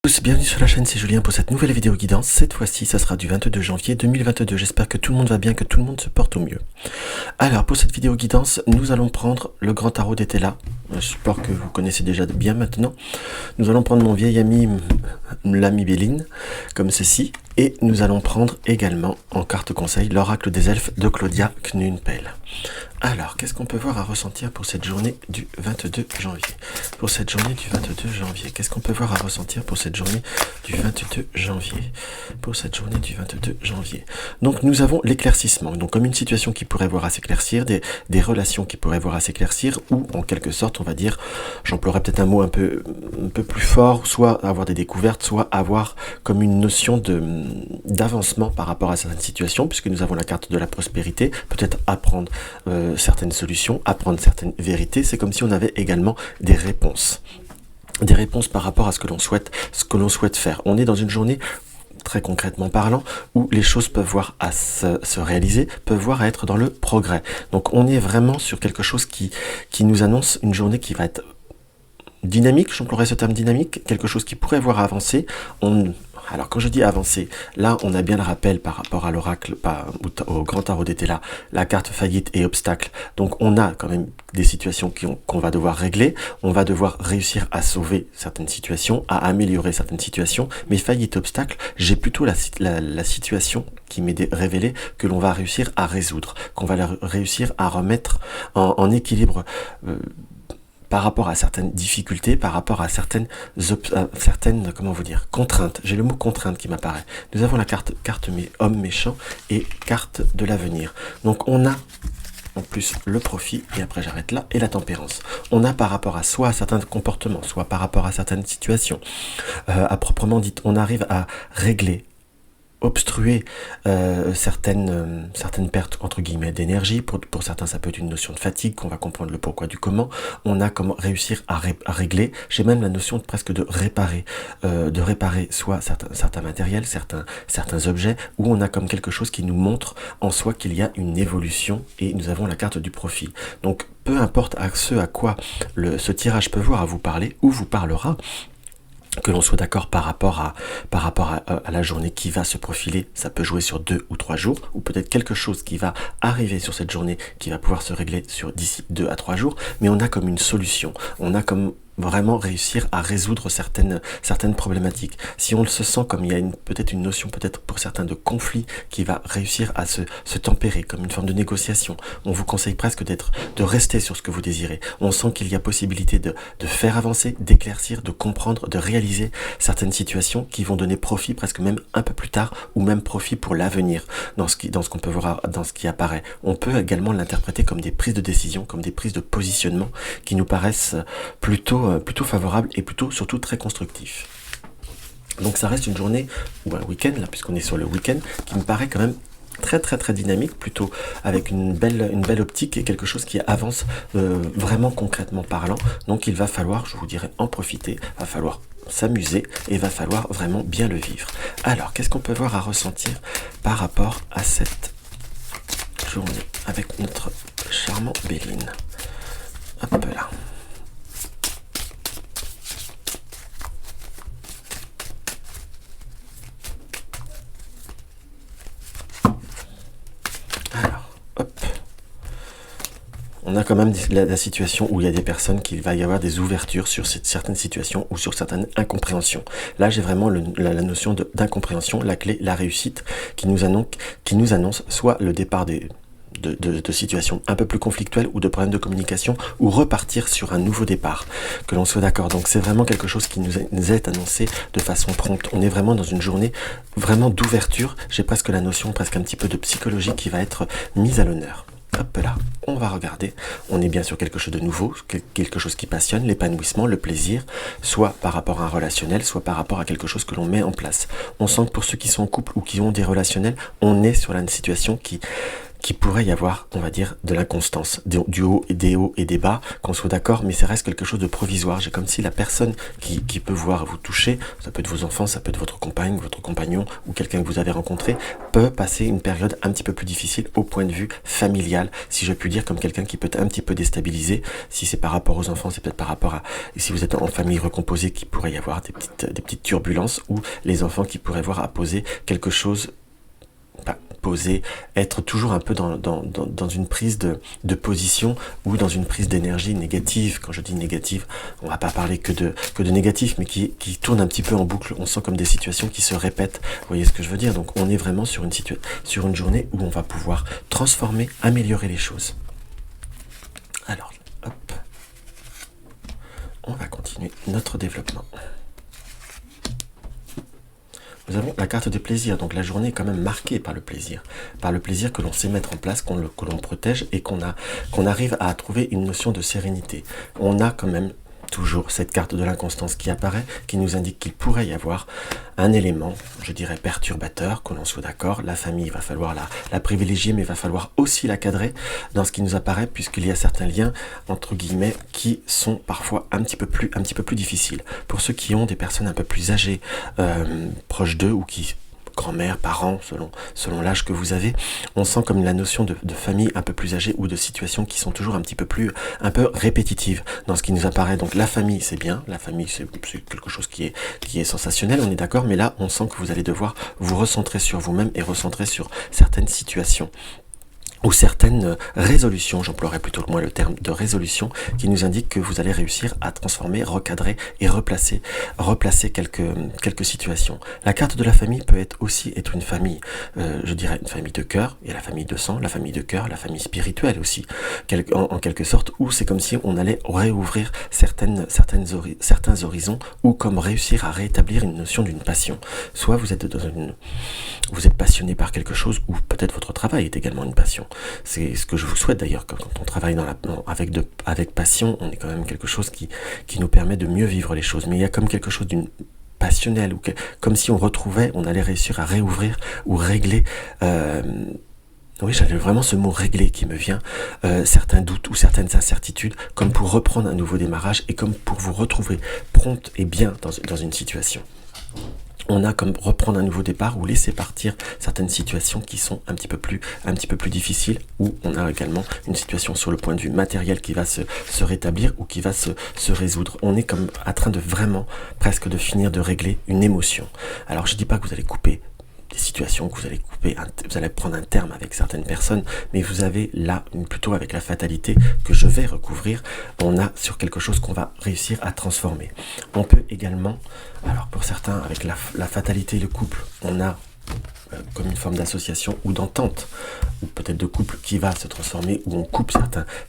Bienvenue sur la chaîne, c'est Julien pour cette nouvelle vidéo guidance. Cette fois-ci, ça sera du 22 janvier 2022. J'espère que tout le monde va bien, que tout le monde se porte au mieux. Alors, pour cette vidéo guidance, nous allons prendre le grand tarot d'Etela, un support que vous connaissez déjà bien maintenant. Nous allons prendre mon vieil ami, l'ami Béline, comme ceci. Et nous allons prendre également, en carte conseil, l'oracle des elfes de Claudia Knunpel. Alors, qu'est-ce qu'on peut voir à ressentir pour cette journée du 22 janvier? Pour cette journée du 22 janvier, qu'est-ce qu'on peut voir à ressentir pour cette journée du 22 janvier? Pour cette journée du 22 janvier. Donc, nous avons l'éclaircissement. Donc, comme une situation qui pourrait voir à s'éclaircir, des relations qui pourraient voir à s'éclaircir, ou en quelque sorte, on va dire, j'emploierais peut-être un mot un peu plus fort, soit avoir des découvertes, soit avoir comme une notion d'avancement par rapport à certaines situations, puisque nous avons la carte de la prospérité, peut-être apprendre certaines solutions, apprendre certaines vérités. C'est comme si on avait également des réponses par rapport à ce que l'on souhaite faire. On est dans une journée, très concrètement parlant, où les choses peuvent voir à se réaliser, peuvent voir à être dans le progrès. Donc on est vraiment sur quelque chose qui nous annonce une journée qui va être dynamique, j'emploierais ce terme dynamique, quelque chose qui pourrait voir avancer. Alors quand je dis avancer, là on a bien le rappel par rapport à l'oracle, au grand tarot d'Etela, la carte faillite et obstacle. Donc on a quand même des situations qu'on va devoir régler, on va devoir réussir à sauver certaines situations, à améliorer certaines situations, mais faillite et obstacle, j'ai plutôt la situation qui m'est révélée que l'on va réussir à résoudre, qu'on va réussir à remettre en équilibre par rapport à certaines difficultés, par rapport à certaines comment vous dire, contraintes. J'ai le mot contrainte qui m'apparaît. Nous avons la carte homme méchant et carte de l'avenir. Donc on a en plus le profit, et après j'arrête là, et la tempérance. On a par rapport à soit à certains comportements, soit par rapport à certaines situations, à proprement dit, on arrive à régler, obstruer certaines pertes entre guillemets d'énergie. Pour certains ça peut être une notion de fatigue, qu'on va comprendre le pourquoi du comment. On a comment réussir à régler. J'ai même la notion presque de réparer soit certains matériels, certains objets, où on a comme quelque chose qui nous montre en soi qu'il y a une évolution, et nous avons la carte du profit. Donc peu importe ce à quoi ce tirage peut voir à vous parler ou vous parlera, que l'on soit d'accord par rapport à la journée qui va se profiler, ça peut jouer sur 2 ou 3 jours, ou peut-être quelque chose qui va arriver sur cette journée qui va pouvoir se régler d'ici 2 à 3 jours, mais on a comme une solution, on a comme vraiment réussir à résoudre certaines problématiques. Si on se sent comme il y a peut-être une notion, peut-être pour certains, de conflit qui va réussir à se tempérer, comme une forme de négociation, on vous conseille presque de rester sur ce que vous désirez. On sent qu'il y a possibilité de faire avancer, d'éclaircir, de comprendre, de réaliser certaines situations qui vont donner profit presque même un peu plus tard, ou même profit pour l'avenir, dans ce qu'on peut voir, dans ce qui apparaît. On peut également l'interpréter comme des prises de décision, comme des prises de positionnement qui nous paraissent plutôt favorable, et surtout très constructif. Donc ça reste une journée ou un week-end, là puisqu'on est sur le week-end, qui me paraît quand même très dynamique, plutôt avec une belle optique et quelque chose qui avance vraiment concrètement parlant. Donc il va falloir, je vous dirais, en profiter, va falloir s'amuser et va falloir vraiment bien le vivre. Alors qu'est-ce qu'on peut voir à ressentir par rapport à cette journée avec notre charmant Béline? Hop là. On a quand même la situation où il y a des personnes qui va y avoir des ouvertures sur certaines situations ou sur certaines incompréhensions. Là, j'ai vraiment la notion d'incompréhension, la clé, la réussite, qui nous annonce soit le départ de situations un peu plus conflictuelles ou de problèmes de communication, ou repartir sur un nouveau départ, que l'on soit d'accord. Donc c'est vraiment quelque chose qui nous est annoncé de façon prompte. On est vraiment dans une journée vraiment d'ouverture. J'ai presque la notion, presque un petit peu de psychologie qui va être mise à l'honneur. Hop là, on va regarder. On est bien sur quelque chose de nouveau, quelque chose qui passionne, l'épanouissement, le plaisir, soit par rapport à un relationnel, soit par rapport à quelque chose que l'on met en place. On sent que pour ceux qui sont en couple ou qui ont des relationnels, on est sur une situation qu'il pourrait y avoir, on va dire, de l'inconstance, du haut et des hauts et des bas, qu'on soit d'accord, mais ça reste quelque chose de provisoire. J'ai comme si la personne qui peut voir vous toucher, ça peut être vos enfants, ça peut être votre compagne, votre compagnon, ou quelqu'un que vous avez rencontré, peut passer une période un petit peu plus difficile au point de vue familial, si je puis dire, comme quelqu'un qui peut être un petit peu déstabilisé. Si c'est par rapport aux enfants, c'est peut-être par rapport à, et si vous êtes en famille recomposée, qu'il pourrait y avoir des petites turbulences, ou les enfants qui pourraient voir apposer quelque chose, poser, être toujours un peu dans une prise de position ou dans une prise d'énergie négative. Quand je dis négative, on va pas parler que de négatif, mais qui tourne un petit peu en boucle. On sent comme des situations qui se répètent. Vous voyez ce que je veux dire? Donc on est vraiment sur une journée où on va pouvoir transformer, améliorer les choses. Alors, hop, on va continuer notre développement. Nous avons la carte des plaisirs, donc la journée est quand même marquée par le plaisir que l'on sait mettre en place, que l'on protège et qu'on arrive à trouver une notion de sérénité. On a quand même toujours cette carte de l'inconstance qui apparaît, qui nous indique qu'il pourrait y avoir un élément, je dirais perturbateur, que l'on soit d'accord. La famille, il va falloir la privilégier, mais il va falloir aussi la cadrer dans ce qui nous apparaît, puisqu'il y a certains liens, entre guillemets, qui sont parfois un petit peu plus difficiles. Pour ceux qui ont des personnes un peu plus âgées, proches d'eux, ou qui grand-mère, parents, selon l'âge que vous avez, on sent comme la notion de famille un peu plus âgée ou de situations qui sont toujours un peu répétitives dans ce qui nous apparaît. Donc la famille, c'est bien, la famille c'est quelque chose qui est sensationnel, on est d'accord, mais là on sent que vous allez devoir vous recentrer sur vous-même et recentrer sur certaines situations ou certaines résolutions, j'emploierais plutôt le terme de résolution, qui nous indique que vous allez réussir à transformer, recadrer et replacer quelques situations. La carte de la famille peut aussi être une famille, je dirais une famille de cœur, et la famille de sang, la famille de cœur, la famille spirituelle aussi, en quelque sorte, où c'est comme si on allait réouvrir certains horizons, ou comme réussir à rétablir une notion d'une passion. Soit vous êtes passionné par quelque chose, ou peut-être votre travail est également une passion. C'est ce que je vous souhaite d'ailleurs, quand on travaille avec passion, on est quand même quelque chose qui nous permet de mieux vivre les choses. Mais il y a comme quelque chose d'une passionnelle, ou comme si on allait réussir à réouvrir ou régler. Oui, j'avais vraiment ce mot régler qui me vient, certains doutes ou certaines incertitudes, comme pour reprendre un nouveau démarrage et comme pour vous retrouver prompte et bien dans une situation. On a comme reprendre un nouveau départ ou laisser partir certaines situations qui sont un petit peu plus difficiles, ou on a également une situation sur le point de vue matériel qui va se rétablir ou qui va se résoudre. On est comme en train de vraiment presque de finir de régler une émotion. Alors je dis pas que vous allez couper des situations, que vous allez prendre un terme avec certaines personnes, mais vous avez là, plutôt avec la fatalité que je vais recouvrir, on a sur quelque chose qu'on va réussir à transformer. On peut également, alors pour certains, avec la fatalité et le couple, on a comme une forme d'association ou d'entente, ou peut-être de couple qui va se transformer, où on coupe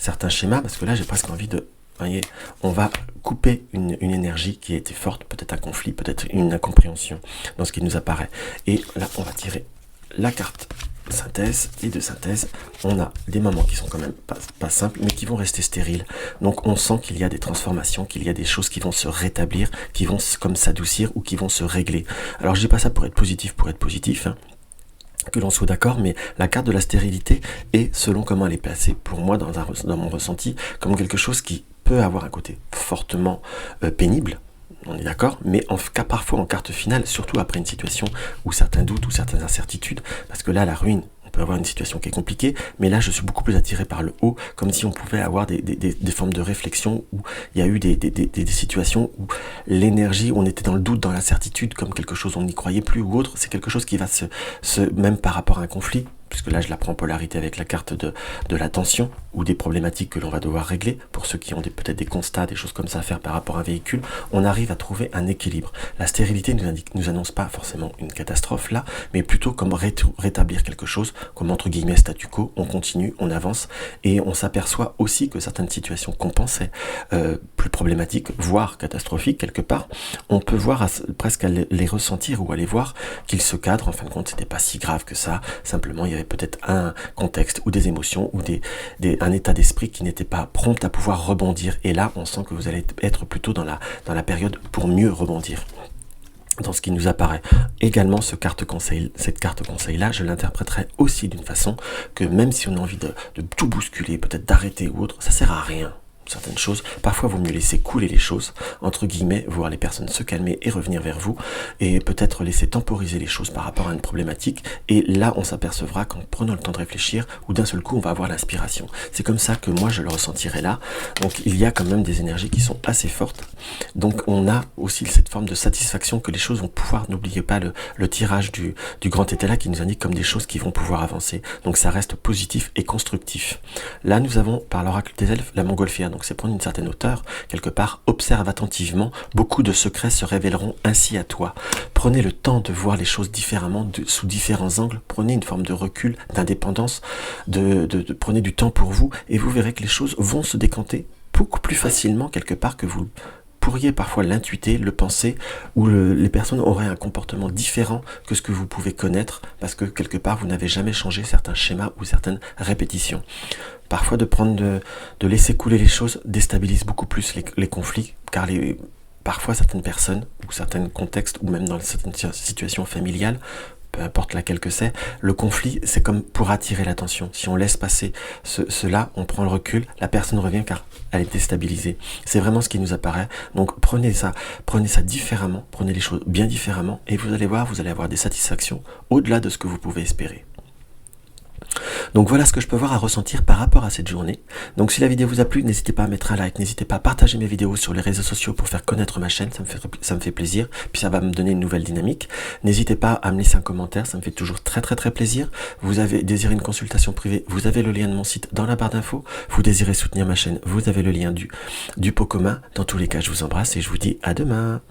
certains schémas, parce que là j'ai presque envie de... Voyez, on va couper une énergie qui était forte, peut-être un conflit, peut-être une incompréhension dans ce qui nous apparaît. Et là, on va tirer la carte synthèse, et de synthèse, on a des moments qui sont quand même pas simples, mais qui vont rester stériles. Donc on sent qu'il y a des transformations, qu'il y a des choses qui vont se rétablir, qui vont comme s'adoucir ou qui vont se régler. Alors je dis pas ça pour être positif, hein, que l'on soit d'accord, mais la carte de la stérilité est, selon comment elle est placée, pour moi, dans mon ressenti, comme quelque chose qui peut avoir un côté fortement pénible, on est d'accord, mais en cas parfois en carte finale, surtout après une situation où certains doutes ou certaines incertitudes, parce que là la ruine, on peut avoir une situation qui est compliquée, mais là je suis beaucoup plus attiré par le haut, comme si on pouvait avoir des formes de réflexion où il y a eu des situations où l'énergie, on était dans le doute, dans l'incertitude, comme quelque chose on n'y croyait plus ou autre. C'est quelque chose qui va même par rapport à un conflit, puisque là je la prends en polarité avec la carte de la tension ou des problématiques que l'on va devoir régler, pour ceux qui ont peut-être des constats, des choses comme ça à faire par rapport à un véhicule, on arrive à trouver un équilibre. La stérilité nous annonce pas forcément une catastrophe là, mais plutôt comme rétablir quelque chose, comme entre guillemets statu quo, on continue, on avance, et on s'aperçoit aussi que certaines situations qu'on pensait plus problématiques, voire catastrophiques quelque part, on peut voir presque à les ressentir ou à les voir qu'ils se cadrent. En fin de compte, c'était pas si grave que ça, simplement il y avait peut-être un contexte ou des émotions ou un état d'esprit qui n'était pas prompt à pouvoir rebondir, et là on sent que vous allez être plutôt dans la période pour mieux rebondir. dans ce qui nous apparaît. Également, cette carte conseil-là, je l'interpréterai aussi d'une façon que même si on a envie de tout bousculer, peut-être d'arrêter ou autre, ça sert à rien. Certaines choses, parfois il vaut mieux laisser couler les choses, entre guillemets, voir les personnes se calmer et revenir vers vous, et peut-être laisser temporiser les choses par rapport à une problématique, et là on s'apercevra qu'en prenant le temps de réfléchir, ou d'un seul coup on va avoir l'inspiration. C'est comme ça que moi je le ressentirai là, donc il y a quand même des énergies qui sont assez fortes, donc on a aussi cette forme de satisfaction que les choses vont pouvoir, n'oubliez pas le tirage du grand état qui nous indique comme des choses qui vont pouvoir avancer, donc ça reste positif et constructif. Là nous avons par l'oracle des elfes la montgolfière, donc c'est prendre une certaine hauteur, quelque part, observe attentivement, beaucoup de secrets se révéleront ainsi à toi. Prenez le temps de voir les choses différemment, sous différents angles, prenez une forme de recul, d'indépendance, prenez du temps pour vous, et vous verrez que les choses vont se décanter beaucoup plus facilement quelque part que vous pourriez parfois l'intuiter, le penser, ou les personnes auraient un comportement différent que ce que vous pouvez connaître, parce que quelque part vous n'avez jamais changé certains schémas ou certaines répétitions. Parfois de laisser couler les choses déstabilise beaucoup plus les conflits, car parfois certaines personnes, ou certains contextes, ou même dans certaines situations familiales, peu importe laquelle que c'est, le conflit, c'est comme pour attirer l'attention. Si on laisse passer cela, on prend le recul, la personne revient car elle est déstabilisée. C'est vraiment ce qui nous apparaît. Donc prenez ça différemment, prenez les choses bien différemment, et vous allez voir, vous allez avoir des satisfactions au-delà de ce que vous pouvez espérer. Donc voilà ce que je peux voir à ressentir par rapport à cette journée. Donc si la vidéo vous a plu, n'hésitez pas à mettre un like, n'hésitez pas à partager mes vidéos sur les réseaux sociaux pour faire connaître ma chaîne, ça me fait plaisir, puis ça va me donner une nouvelle dynamique. N'hésitez pas à me laisser un commentaire, ça me fait toujours très plaisir. Vous avez désiré une consultation privée, vous avez le lien de mon site dans la barre d'infos. Vous désirez soutenir ma chaîne, vous avez le lien du pot commun. Dans tous les cas, je vous embrasse et je vous dis à demain.